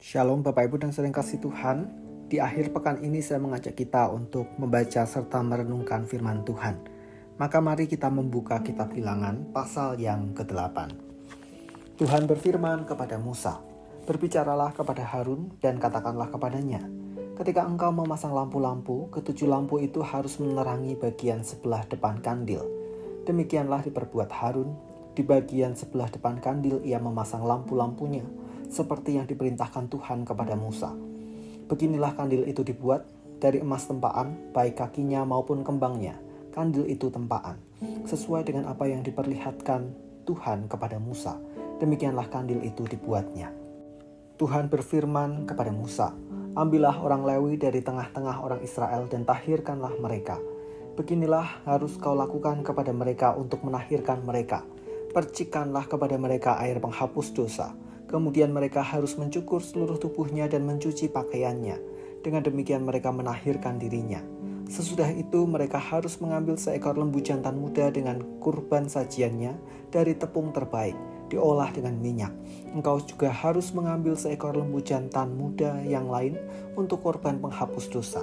Shalom Bapak Ibu dan saudara yang kasih Tuhan. Di akhir pekan ini saya mengajak kita untuk membaca serta merenungkan firman Tuhan. Maka mari kita membuka kitab Bilangan pasal yang ke-8. Tuhan berfirman kepada Musa, "Berbicaralah kepada Harun dan katakanlah kepadanya, ketika engkau memasang lampu-lampu, ketujuh lampu itu harus menerangi bagian sebelah depan kandil. Demikianlah diperbuat Harun. Di bagian sebelah depan kandil ia memasang lampu-lampunya, seperti yang diperintahkan Tuhan kepada Musa. Beginilah kandil itu dibuat dari emas tempaan, baik kakinya maupun kembangnya. Kandil itu tempaan, sesuai dengan apa yang diperlihatkan Tuhan kepada Musa. Demikianlah kandil itu dibuatnya." Tuhan berfirman kepada Musa, "Ambillah orang Lewi dari tengah-tengah orang Israel dan tahirkanlah mereka. Beginilah harus kau lakukan kepada mereka untuk menahirkan mereka. Percikanlah kepada mereka air penghapus dosa. Kemudian mereka harus mencukur seluruh tubuhnya dan mencuci pakaiannya. Dengan demikian mereka menahirkan dirinya. Sesudah itu mereka harus mengambil seekor lembu jantan muda dengan kurban sajiannya dari tepung terbaik, diolah dengan minyak. Engkau juga harus mengambil seekor lembu jantan muda yang lain untuk korban penghapus dosa.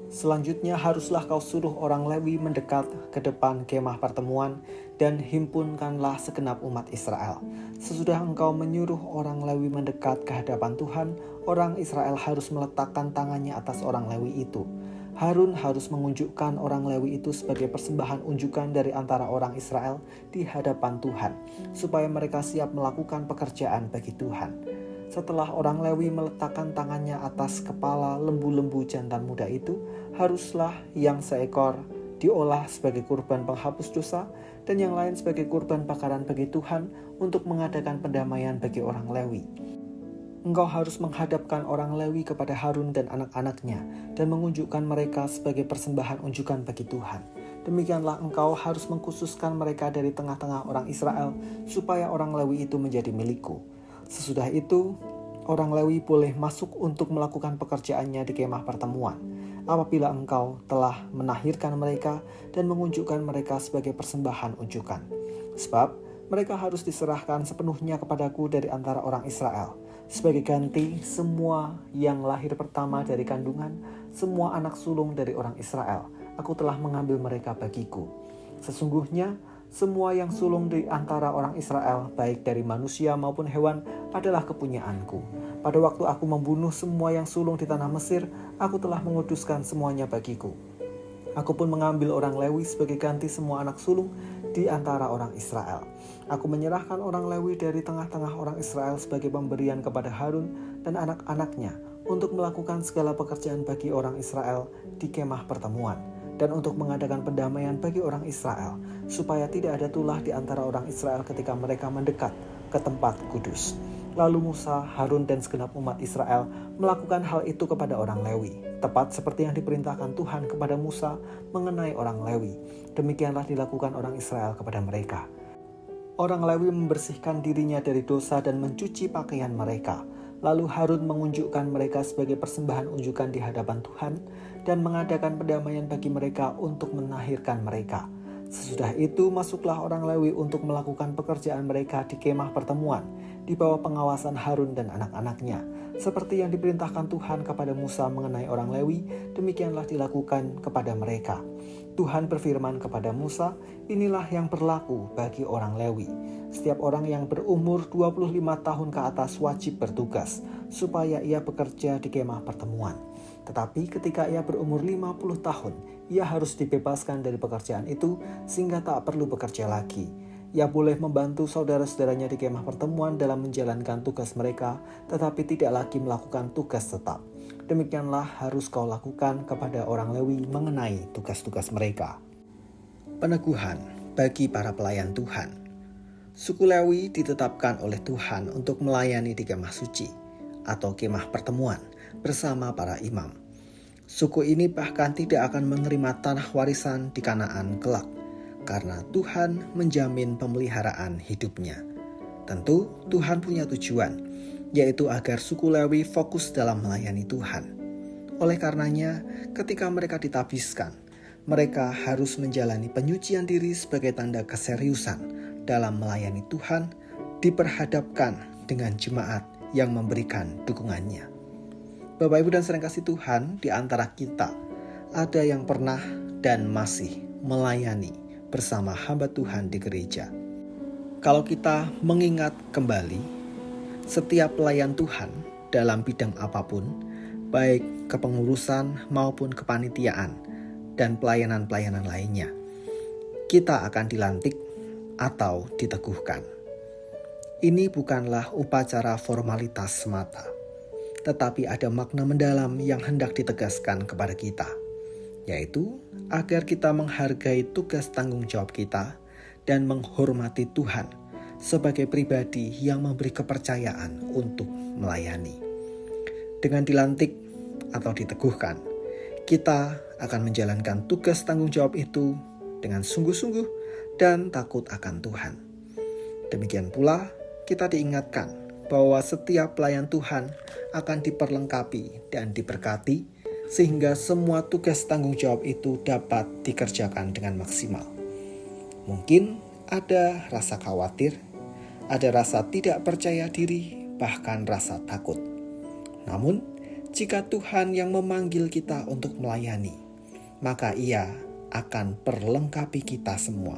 Selanjutnya haruslah kau suruh orang Lewi mendekat ke depan kemah pertemuan dan himpunkanlah segenap umat Israel. Sesudah engkau menyuruh orang Lewi mendekat ke hadapan Tuhan, orang Israel harus meletakkan tangannya atas orang Lewi itu. Harun harus mengunjukkan orang Lewi itu sebagai persembahan unjukan dari antara orang Israel di hadapan Tuhan, supaya mereka siap melakukan pekerjaan bagi Tuhan. Setelah orang Lewi meletakkan tangannya atas kepala lembu-lembu jantan muda itu, haruslah yang seekor diolah sebagai kurban penghapus dosa dan yang lain sebagai kurban bakaran bagi Tuhan untuk mengadakan pendamaian bagi orang Lewi. Engkau harus menghadapkan orang Lewi kepada Harun dan anak-anaknya dan mengunjukkan mereka sebagai persembahan unjukan bagi Tuhan. Demikianlah engkau harus mengkhususkan mereka dari tengah-tengah orang Israel supaya orang Lewi itu menjadi milikku. Sesudah itu, orang Lewi boleh masuk untuk melakukan pekerjaannya di kemah pertemuan. Apabila engkau telah menahirkan mereka dan mengunjukkan mereka sebagai persembahan unjukan. Sebab mereka harus diserahkan sepenuhnya kepadaku dari antara orang Israel. Sebagai ganti, semua yang lahir pertama dari kandungan, semua anak sulung dari orang Israel, aku telah mengambil mereka bagiku. Sesungguhnya, semua yang sulung di antara orang Israel, baik dari manusia maupun hewan, adalah kepunyaanku. Pada waktu aku membunuh semua yang sulung di tanah Mesir, aku telah menguduskan semuanya bagiku. Aku pun mengambil orang Lewi sebagai ganti semua anak sulung di antara orang Israel. Aku menyerahkan orang Lewi dari tengah-tengah orang Israel sebagai pemberian kepada Harun dan anak-anaknya untuk melakukan segala pekerjaan bagi orang Israel di kemah pertemuan dan untuk mengadakan pendamaian bagi orang Israel, supaya tidak ada tulah di antara orang Israel ketika mereka mendekat ke tempat kudus. Lalu Musa, Harun dan segenap umat Israel melakukan hal itu kepada orang Lewi, tepat seperti yang diperintahkan Tuhan kepada Musa mengenai orang Lewi. Demikianlah dilakukan orang Israel kepada mereka. Orang Lewi membersihkan dirinya dari dosa dan mencuci pakaian mereka. Lalu Harun mengunjukkan mereka sebagai persembahan unjukan di hadapan Tuhan dan mengadakan pendamaian bagi mereka untuk menahirkan mereka. Sesudah itu masuklah orang Lewi untuk melakukan pekerjaan mereka di kemah pertemuan di bawah pengawasan Harun dan anak-anaknya. Seperti yang diperintahkan Tuhan kepada Musa mengenai orang Lewi, demikianlah dilakukan kepada mereka. Tuhan berfirman kepada Musa, "Inilah yang berlaku bagi orang Lewi. Setiap orang yang berumur 25 tahun ke atas wajib bertugas, supaya ia bekerja di kemah pertemuan. Tetapi ketika ia berumur 50 tahun, ia harus dibebaskan dari pekerjaan itu sehingga tak perlu bekerja lagi. Ia boleh membantu saudara-saudaranya di kemah pertemuan dalam menjalankan tugas mereka, tetapi tidak lagi melakukan tugas tetap. Demikianlah harus kau lakukan kepada orang Lewi mengenai tugas-tugas mereka." Peneguhan bagi para pelayan Tuhan. Suku Lewi ditetapkan oleh Tuhan untuk melayani di kemah suci atau kemah pertemuan bersama para imam. Suku ini bahkan tidak akan menerima tanah warisan di Kanaan kelak, karena Tuhan menjamin pemeliharaan hidupnya. Tentu Tuhan punya tujuan, yaitu agar suku Lewi fokus dalam melayani Tuhan. Oleh karenanya, ketika mereka ditabiskan, mereka harus menjalani penyucian diri sebagai tanda keseriusan dalam melayani Tuhan, diperhadapkan dengan jemaat yang memberikan dukungannya. Bapak, Ibu, dan saudara kasih Tuhan, di antara kita ada yang pernah dan masih melayani bersama hamba Tuhan di gereja. Kalau kita mengingat kembali, setiap pelayan Tuhan dalam bidang apapun, baik kepengurusan maupun kepanitiaan dan pelayanan-pelayanan lainnya, kita akan dilantik atau diteguhkan. Ini bukanlah upacara formalitas semata, tetapi ada makna mendalam yang hendak ditegaskan kepada kita, yaitu agar kita menghargai tugas tanggung jawab kita dan menghormati Tuhan sebagai pribadi yang memberi kepercayaan untuk melayani. Dengan dilantik atau diteguhkan, kita akan menjalankan tugas tanggung jawab itu dengan sungguh-sungguh dan takut akan Tuhan. Demikian pula kita diingatkan bahwa setiap pelayan Tuhan akan diperlengkapi dan diberkati sehingga semua tugas tanggung jawab itu dapat dikerjakan dengan maksimal. Mungkin ada rasa khawatir, ada rasa tidak percaya diri, bahkan rasa takut. Namun, jika Tuhan yang memanggil kita untuk melayani, maka Ia akan perlengkapi kita semua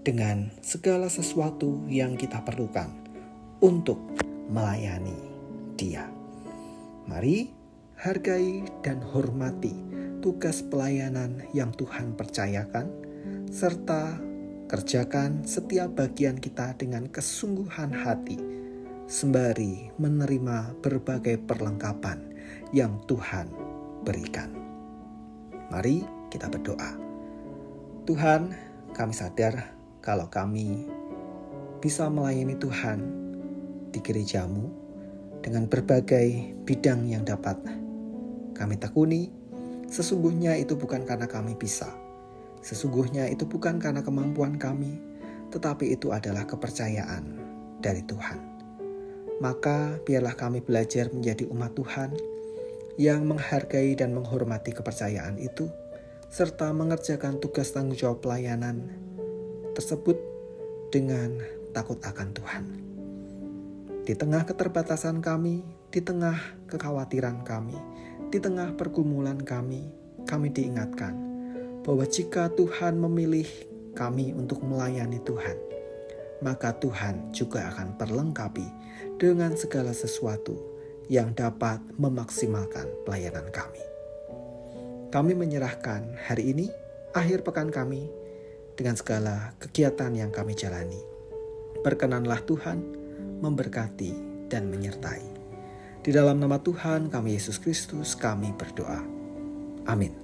dengan segala sesuatu yang kita perlukan untuk melayani Dia. Mari hargai dan hormati tugas pelayanan yang Tuhan percayakan, serta kerjakan setiap bagian kita dengan kesungguhan hati, sembari menerima berbagai perlengkapan yang Tuhan berikan. Mari kita berdoa. Tuhan, kami sadar kalau kami bisa melayani Tuhan di gereja-Mu dengan berbagai bidang yang dapat kami tekuni. Sesungguhnya itu bukan karena kami bisa, sesungguhnya itu bukan karena kemampuan kami, tetapi itu adalah kepercayaan dari Tuhan. Maka biarlah kami belajar menjadi umat Tuhan yang menghargai dan menghormati kepercayaan itu, serta mengerjakan tugas tanggung jawab pelayanan tersebut dengan takut akan Tuhan. Di tengah keterbatasan kami, di tengah kekhawatiran kami, di tengah pergumulan kami diingatkan bahwa jika Tuhan memilih kami untuk melayani Tuhan, maka Tuhan juga akan perlengkapi dengan segala sesuatu yang dapat memaksimalkan pelayanan kami. Kami menyerahkan hari ini, akhir pekan kami, dengan segala kegiatan yang kami jalani. Berkenanlah Tuhan memberkati dan menyertai. Di dalam nama Tuhan kami Yesus Kristus kami berdoa. Amin.